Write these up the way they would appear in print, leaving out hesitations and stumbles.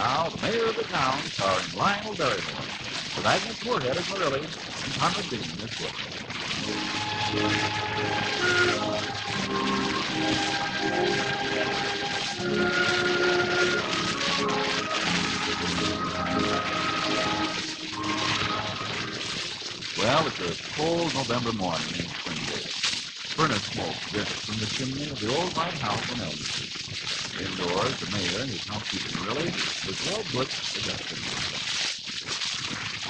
now, the mayor of the town, starring Lionel Barrymore, with Agnes Moorehead as Marilee, and Conrad Bean as Willie. Well, it's a cold November morning in Springdale. Furnace smoke drifts from the chimney of the old white house in Elm Street. Indoors, the mayor and his housekeeper, Marilee, is well put to dusting.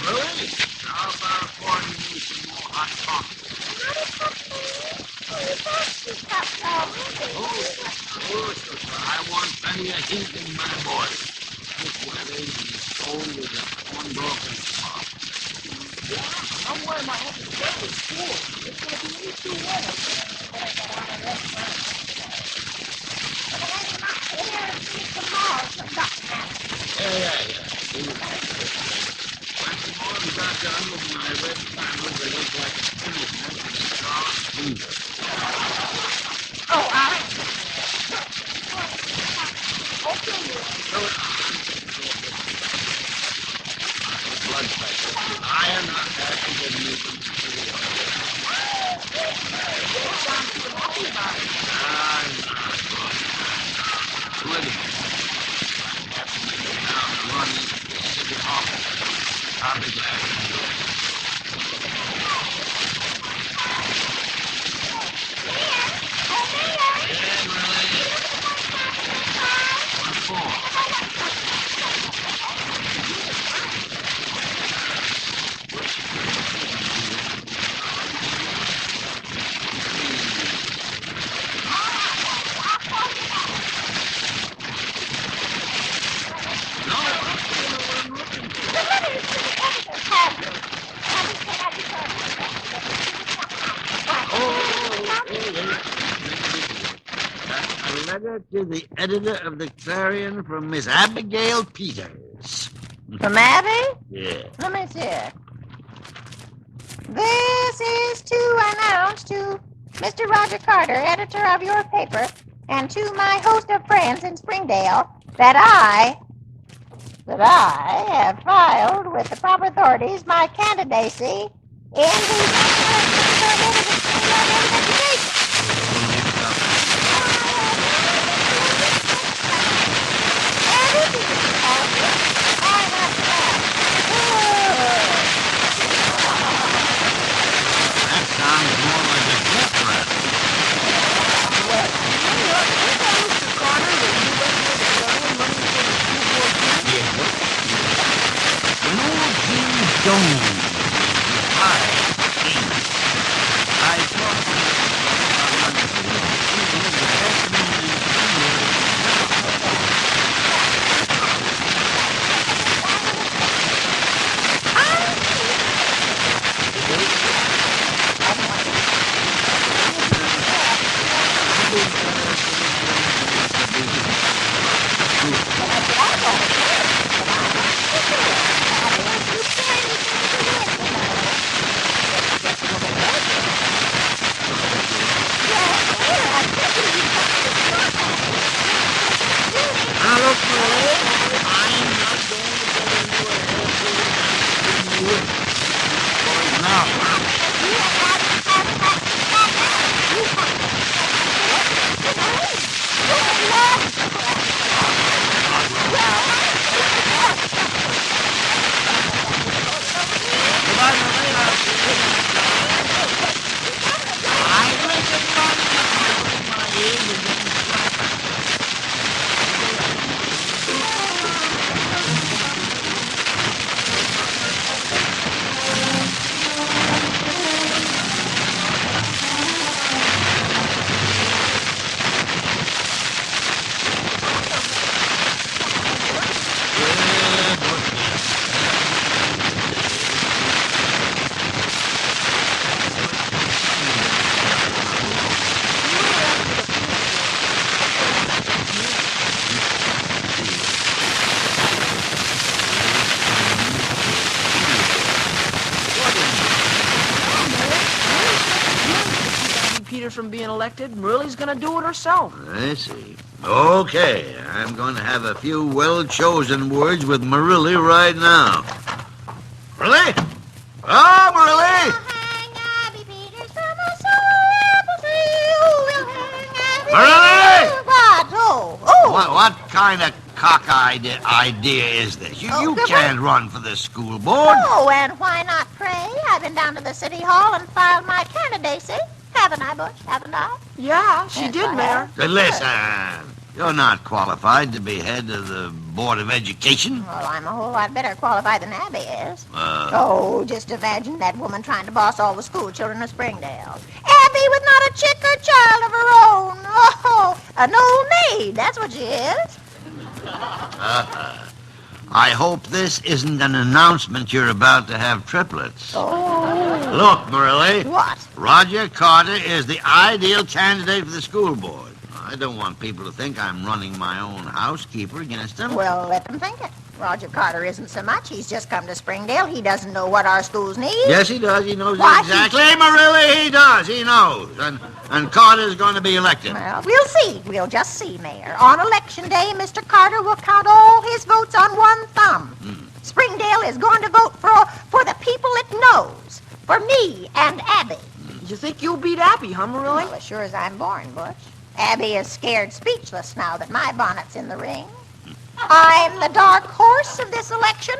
Marilee, how about pouring me some more hot coffee? I want plenty of heat in my body. This weather is cold as a corn-broken spot. Somewhere my head is very cool. It's going to be way too wet. But I got on a restaurant today. But I had my hair and see tomorrow, so nothing matters. Yeah. Once more we got done with my red flannels, they look like a spinach nut with a scarlet fever. Oh, all right. Okay. Blood pressure. Iron not acting in me. Wait a minute. I have to make it down and run into the city office. I'll be glad to do it. Yeah, Marilee. What for? To the editor of the Clarion from Miss Abigail Peters. From Abby? Yeah. Let me see it. This is to announce to Mr. Roger Carter, editor of your paper, and to my host of friends in Springdale, that I have filed with the proper authorities my candidacy in the That sounds more like a death rattle. When old Jim Jones retired, I talked to him about months ago. He was the best man in From being elected, Marilee's gonna do it herself. I see. Okay, I'm going to have a few well-chosen words with Marilee right now. Marilee? Oh, Marilee! We'll hang Abby Peters from a sour apple tree. Oh, we'll hang Abby Marilee! Peters. What? Oh. What kind of cockeyed idea is this? You Good can't run for the school board. Oh, and why not, pray? I've been down to the city hall and filed my candidacy. Haven't I, Butch? Haven't I? Yeah, she Yes, did, I Mayor. have. Listen, you're not qualified to be head of the Board of Education. Well, I'm a whole lot better qualified than Abby is. Uh, Oh, just imagine that woman trying to boss all the school children of Springdale. Abby with not a chick or child of her own. Oh, an old maid, that's what she is. I hope this isn't an announcement you're about to have triplets. Oh. Look, Marilee. What? Roger Carter is the ideal candidate for the school board. I don't want people to think I'm running my own housekeeper against him. Well, let them think it. Roger Carter isn't so much. He's just come to Springdale. He doesn't know what our schools need. Yes, he does. He knows Why, exactly. Marilee, he does. He knows. And Carter's going to be elected. Well, we'll see. We'll just see, Mayor. On Election Day, Mr. Carter will count all his votes on one thumb. Springdale is going to vote for the people it knows. For me and Abby. You think you'll beat Abby, huh, Marilee? Well, as sure as I'm born, Butch. Abby is scared speechless now that my bonnet's in the ring. I'm the dark horse of this election.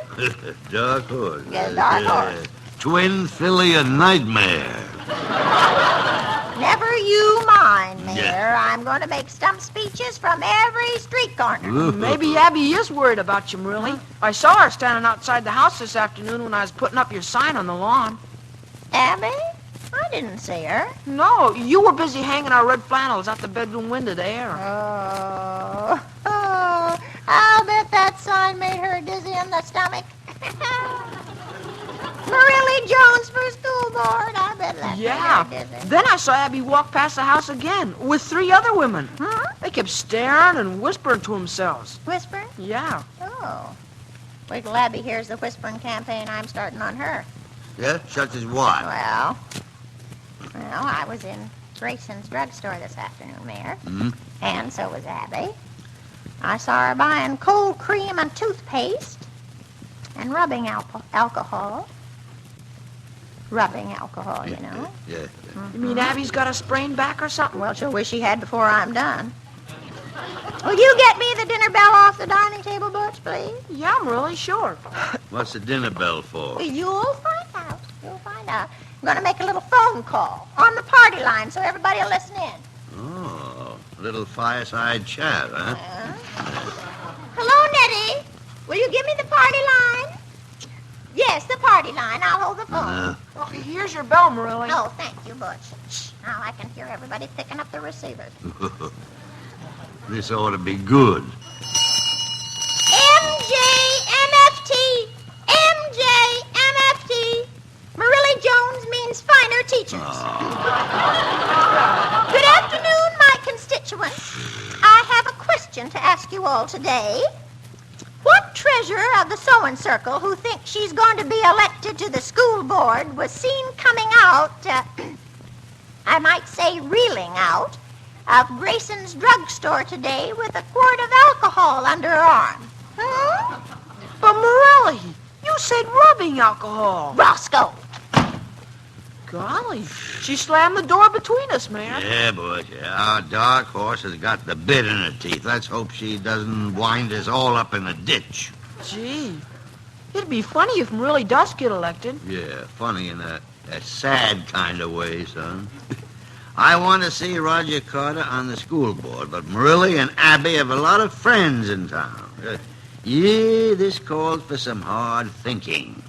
Dark horse. Yes, dark horse. Twin filly a nightmare. Never you mind, Mayor. Yeah. I'm going to make stump speeches from every street corner. Maybe Abby is worried about you, Marilee. I saw her standing outside the house this afternoon when I was putting up your sign on the lawn. Abby? I didn't see her. No, you were busy hanging our red flannels out the bedroom window there. Oh, I'll bet that sign made her dizzy in the stomach. Marilee Jones for school board. I bet that Yeah. made her dizzy. Then I saw Abby walk past the house again with 3 other women. Huh? They kept staring and whispering to themselves. Whispering? Yeah. Oh. Wait till Abby hears the whispering campaign I'm starting on her. Yeah, such as what? Well, I was in Grayson's drugstore this afternoon, Mayor. Hmm? And so was Abby. I saw her buying cold cream and toothpaste and rubbing alcohol. Rubbing alcohol, you know. Yeah. You mean Abby's got a sprained back or something? Well, she'll wish she had before I'm done. Will you get me the dinner bell off the dining table, Butch, please? Yeah, Marilee, sure. What's the dinner bell for? You'll find out. You'll find out. I'm going to make a little phone call on the party line so everybody will listen in. Oh, a little fireside chat, huh? Hello, Nettie. Will you give me the party line? Yes, the party line. I'll hold the phone. Oh, here's your bell, Marilee. Oh, thank you, Butch. Shh. Now I can hear everybody picking up the receivers. This ought to be good. MJMFT. MJMFT. Marilee Jones means finer teachers. Good afternoon, my constituents. I have a question to ask you all today. What treasurer of the sewing circle who thinks she's going to be elected to the school board was seen coming out, I might say reeling out, of Grayson's drugstore today with a quart of alcohol under her arm? Hmm? But Marilee, you said rubbing alcohol. Roscoe. Golly, she slammed the door between us, Mayor. Yeah, boy. Yeah, our dark horse has got the bit in her teeth. Let's hope she doesn't wind us all up in a ditch. Gee, it'd be funny if Marilee does get elected. Yeah, funny in a sad kind of way, son. I want to see Roger Carter on the school board, but Marilee and Abby have a lot of friends in town. Yeah, this calls for some hard thinking.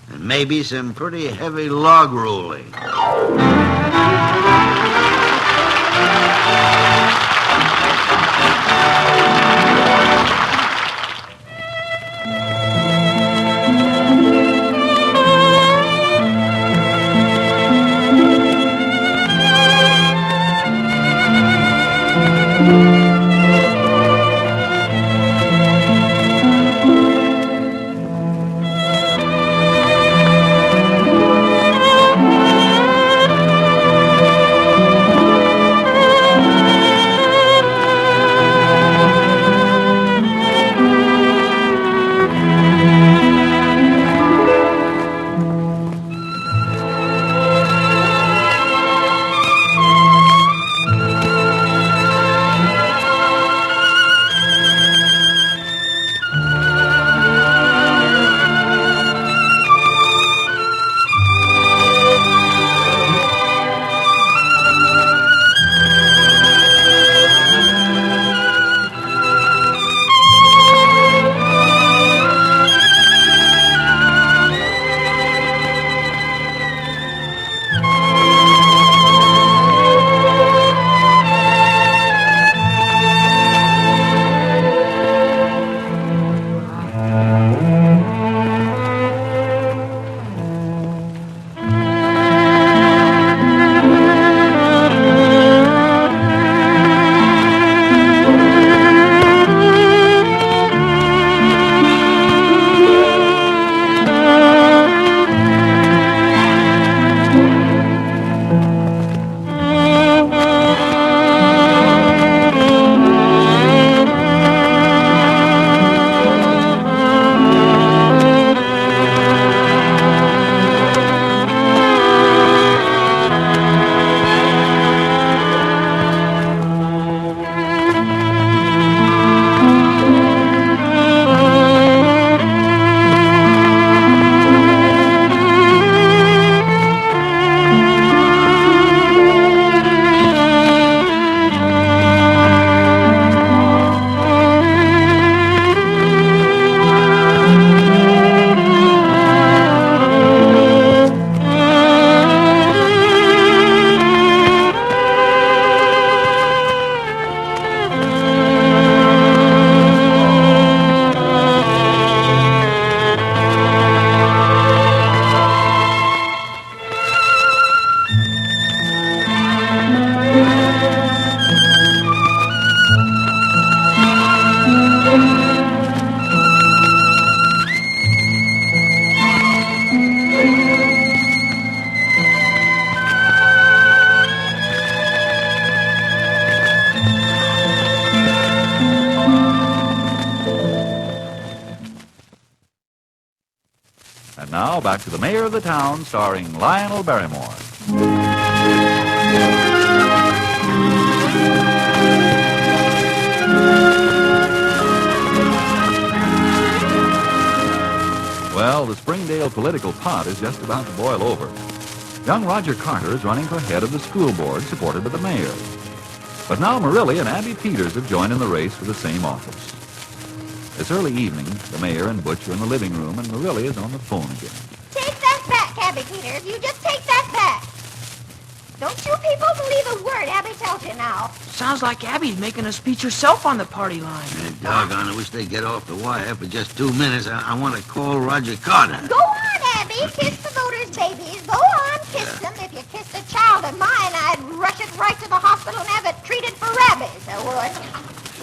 And maybe some pretty heavy log rolling. Now, back to the mayor of the town, starring Lionel Barrymore. Well, the Springdale political pot is just about to boil over. Young Roger Carter is running for head of the school board, supported by the mayor. But now Marilee and Abby Peters have joined in the race for the same office. It's early evening. The mayor and Butch are in the living room, and Marilee is on the phone again. Take that back, Abby Peters. You just take that back. Don't you people believe a word Abby tells you now. Sounds like Abby's making a speech herself on the party line. Doggone, I wish they'd get off the wire for just 2 minutes. I want to call Roger Carter. Go on, Abby. Kiss the voters' babies. Go on, kiss them. If you kissed a child of mine, I'd rush it right to the hospital and have it treated for rabies. I would.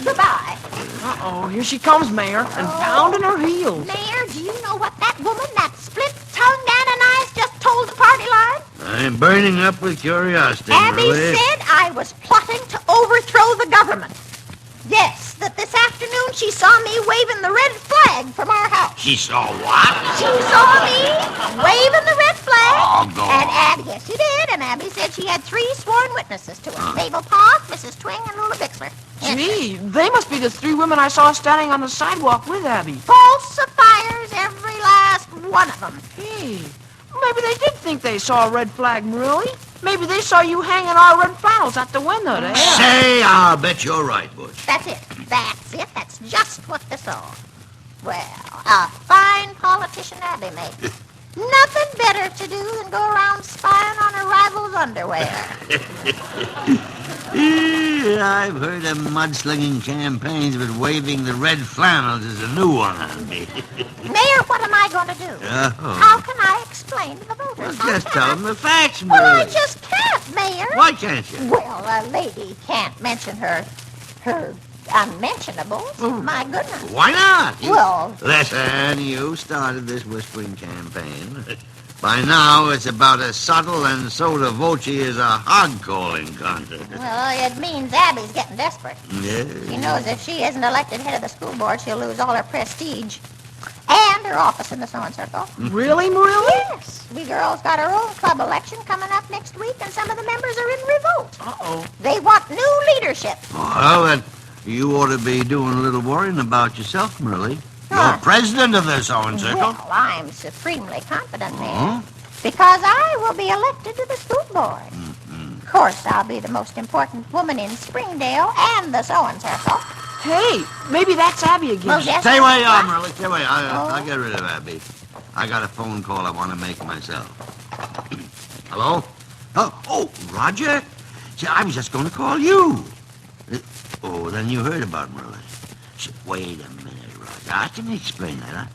Goodbye. Uh-oh, here she comes, Mayor, and pounding her heels. Mayor, do you know what that woman, that split-tongued Ananias, just told the party line? I'm burning up with curiosity, Abby Marilee. said I was plotting to overthrow the government. Yes, that this afternoon she saw me waving the red flag from our house. She saw what? She saw me waving the red flag. Oh, go And on. Abby, yes, she did. And Abby said she had 3 sworn witnesses to it. Mabel Poff, Mrs. Twing, and Lula Bixler. Yes, Gee, they must be the 3 women I saw standing on the sidewalk with Abby. falsifiers, every last one of them. Hey, maybe they did think they saw a red flag, Marilee. Maybe they saw you hanging our red flannels at the window there. Say, I'll bet you're right, Butch. That's it. That's it. That's just what they saw. Well, a fine politician Abby made. Nothing better to do than go around spying on a rival's underwear. I've heard of mudslinging campaigns, but waving the red flannels is a new one on me. Mayor, what am I going to do? How can I explain to the voters? How Just can tell I? them the facts, Marilee. Well, I just can't, Mayor. Why can't you? Well, a lady can't mention her unmentionables. My goodness. Why not? Well, Listen, you started this whispering campaign. By now, it's about as subtle and sotto voce as a hog-calling contest. well, it means Abby's getting desperate. Yeah. She knows if she isn't elected head of the school board, she'll lose all her prestige. And her office in the sewing circle. Really, Marilee? Yes. We girls got our own club election coming up next week, and some of the members are in revolt. Uh-oh. They want new leadership. Well, then, you ought to be doing a little worrying about yourself, Marilee. Huh. You're president of the sewing circle. Well, I'm supremely confident, Mayor. Huh? Because I will be elected to the school board. Of course, I'll be the most important woman in Springdale and the sewing circle. Hey, maybe that's Abby again. Well, yes, Stay where you are, what? Marilee. Stay where you are. I'll get rid of Abby. I got a phone call I want to make myself. Hello? Oh, Roger? See, I was just going to call you. Oh, then you heard about Marilee. Wait a minute, Roger. I can explain that.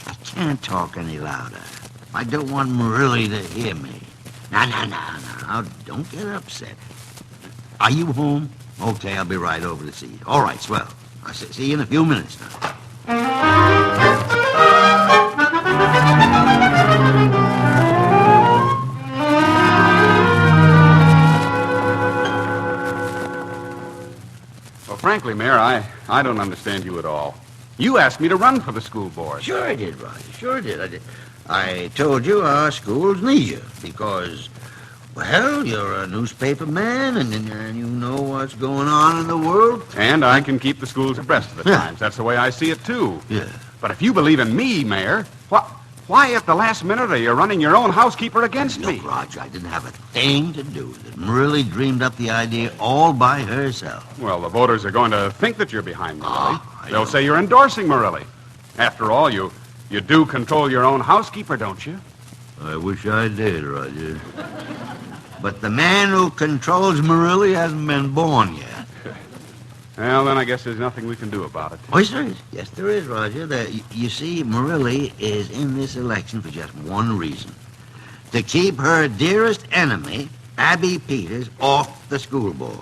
I can't talk any louder. I don't want Marilee to hear me. Now, don't get upset. Are you home? Okay, I'll be right over to see you. All right, swell. I'll see you in a few minutes now. Well, frankly, Mayor, I don't understand you at all. You asked me to run for the school board. Sure I did, Roger. Sure I did. I told you our schools need you because, well, you're a newspaper man and you know what's going on in the world. And I can keep the schools abreast of the times. That's the way I see it, too. Yeah. But if you believe in me, Mayor, why at the last minute are you running your own housekeeper against me? Look, Roger, I didn't have a thing to do with it. Marilee dreamed up the idea all by herself. Well, the voters are going to think that you're behind Marilee. I They'll know. say you're endorsing Marilee. After all, you do control your own housekeeper, don't you? I wish I did, Roger. But the man who controls Marilee hasn't been born yet. Well, then I guess there's nothing we can do about it. Oh, yes, there is. Yes, there is, Roger. You see, Marilee is in this election for just one reason. To keep her dearest enemy, Abby Peters, off the school board.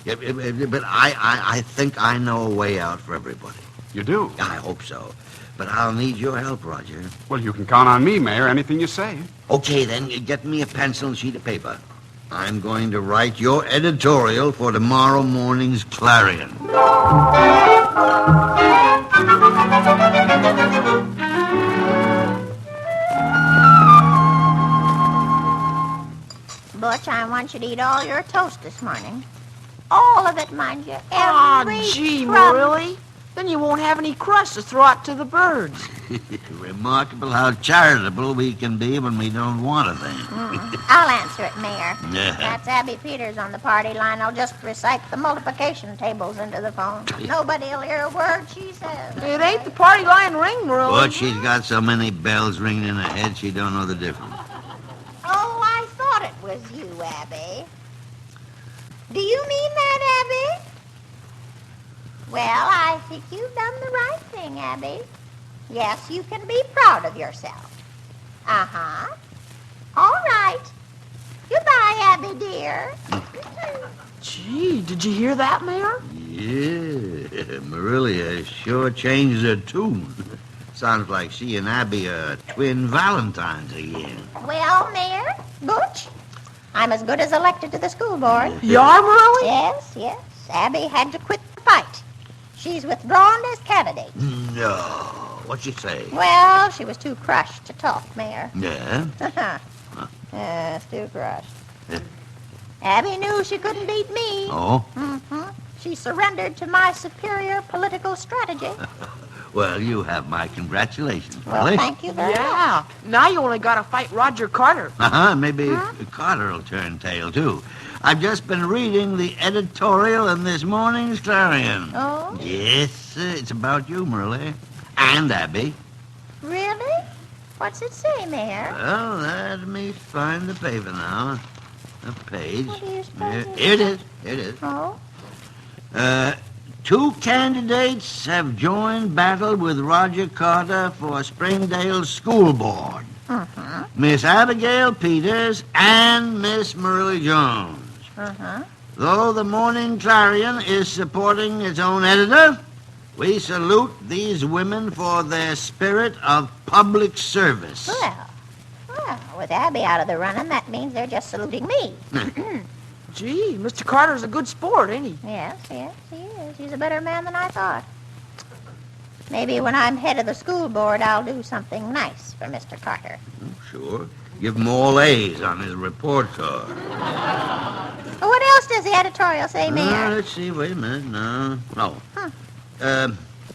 Yeah, but I think I know a way out for everybody. You do? I hope so. But I'll need your help, Roger. Well, you can count on me, Mayor. Anything you say. Okay, then, get me a pencil and sheet of paper. I'm going to write your editorial for tomorrow morning's Clarion. could eat all your toast this morning. All of it, mind you. Aw, Every gee, crumb. Marilee. Then you won't have any crust to throw out to the birds. Remarkable how charitable we can be when we don't want a thing. I'll answer it, Mayor. Yeah. That's Abby Peters on the party line. I'll just recite the multiplication tables into the phone. Nobody'll hear a word she says. It ain't the party line ring, Marilee. But she's got so many bells ringing in her head she don't know the difference. Oh, I thought it was you, Abby. Do you mean that, Abby? Well, I think you've done the right thing, Abby. Yes, you can be proud of yourself. Uh-huh. All right. Goodbye, Abby, dear. Gee, did you hear that, Mayor? Yeah, Marilee has sure changed her tune. Sounds like she and Abby are twin Valentines again. Well, Mayor, Butch, I'm as good as elected to the school board. You are, Marilee? Yes. Abby had to quit the fight. She's withdrawn as candidate. No. What'd she say? Well, she was too crushed to talk, Mayor. Yeah? Yes, too crushed. Yeah. Abby knew she couldn't beat me. Oh? Mm-hmm. She surrendered to my superior political strategy. Well, you have my congratulations, Well, Marilee. thank you very much. Yeah. Now you only got to fight Roger Carter. Maybe Carter will turn tail, too. I've just been reading the editorial in this morning's Clarion. Oh? Yes, it's about you, Marilee. And Abby. Really? What's it say, Mayor? Well, let me find the paper now. A page. What do you suppose Here it is. Here it is. Oh? Two candidates have joined battle with Roger Carter for Springdale School Board. Miss Abigail Peters and Miss Marilee Jones. Though the Morning Clarion is supporting its own editor, we salute these women for their spirit of public service. Well, with Abby out of the running, that means they're just saluting me. Gee, Mr. Carter's a good sport, ain't he? Yes, he is. He's a better man than I thought. Maybe when I'm head of the school board, I'll do something nice for Mr. Carter. Sure. Give him all A's on his report card. Well, what else does the editorial say, Mayor? Let's see. Wait a minute. No.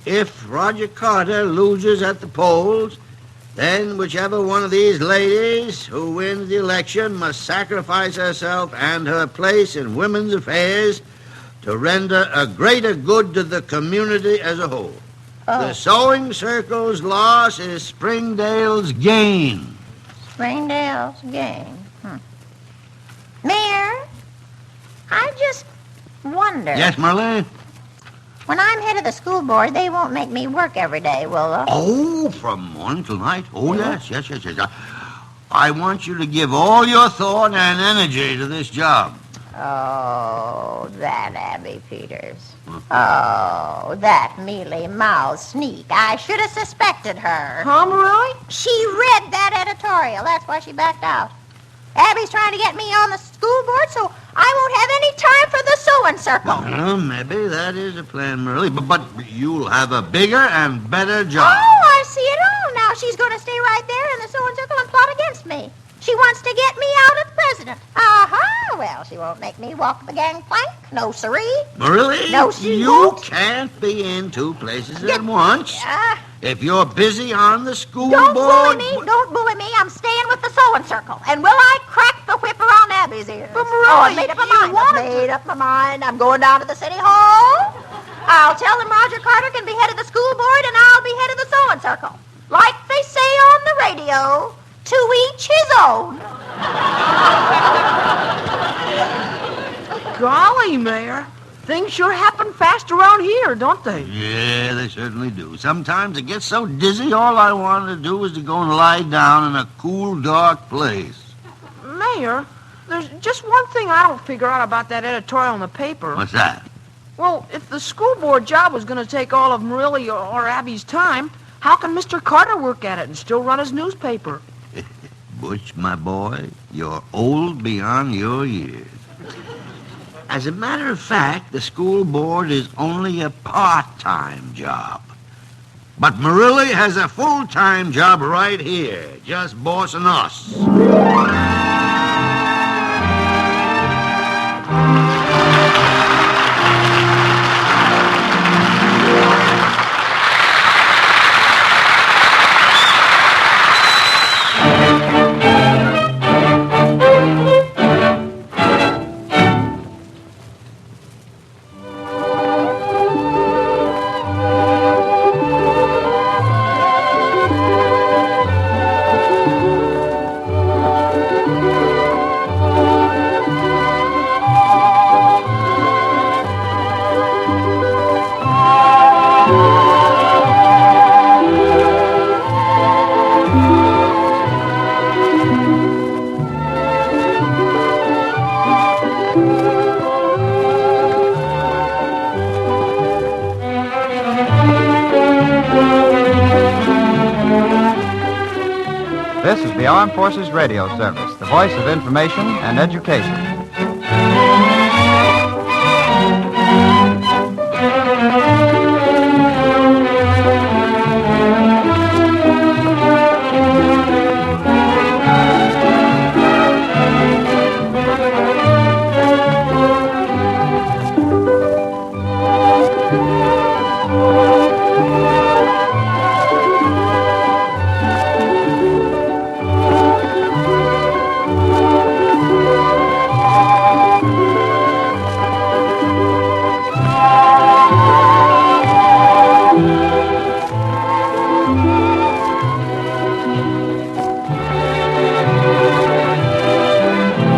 If Roger Carter loses at the polls, then whichever one of these ladies who wins the election must sacrifice herself and her place in women's affairs to render a greater good to the community as a whole. The sewing circle's loss is Springdale's gain. Springdale's game. Mayor, I just wonder. Yes, Marilee? When I'm head of the school board, they won't make me work every day, will they? Oh, from morning till night? Oh, yes. I want you to give all your thought and energy to this job. Oh, that Abby Peters. Oh, that mealy-mouthed sneak. I should have suspected her. Huh, Marilee? She read that editorial. That's why she backed out. Abby's trying to get me on the school board so I won't have any time for the sewing circle. Well, maybe that is a plan, Marilee, but you'll have a bigger and better job. Oh, I see it all now. She's going to stay right there in the sewing circle and plot against me. She wants to get me out of president. Aha! Well, she won't make me walk the gangplank. No, siree. Marilee, No, she you won't. can't be in two places at once. If you're busy on the school Don't board... bully me. Don't bully me. I'm staying with the sewing circle. And will I crack the whip around Abby's ears? But, I've Marilee, made up my you mind. wanted I've made up my mind. I'm going down to the city hall. I'll tell them Roger Carter can be head of the school board, and I'll be head of the sewing circle. Like they say on the radio, to each his own. Golly, Mayor. Things sure happen fast around here, don't they? Yeah, they certainly do. Sometimes it gets so dizzy, all I want to do is to go and lie down in a cool, dark place. Mayor, there's just one thing I don't figure out about that editorial in the paper. What's that? Well, if the school board job was going to take all of Marilee or Abby's time, how can Mr. Carter work at it and still run his newspaper? Butch, my boy, you're old beyond your years. As a matter of fact, the school board is only a part-time job. But Marilee has a full-time job right here, just bossing us. This is the Armed Forces Radio Service, the voice of information and education.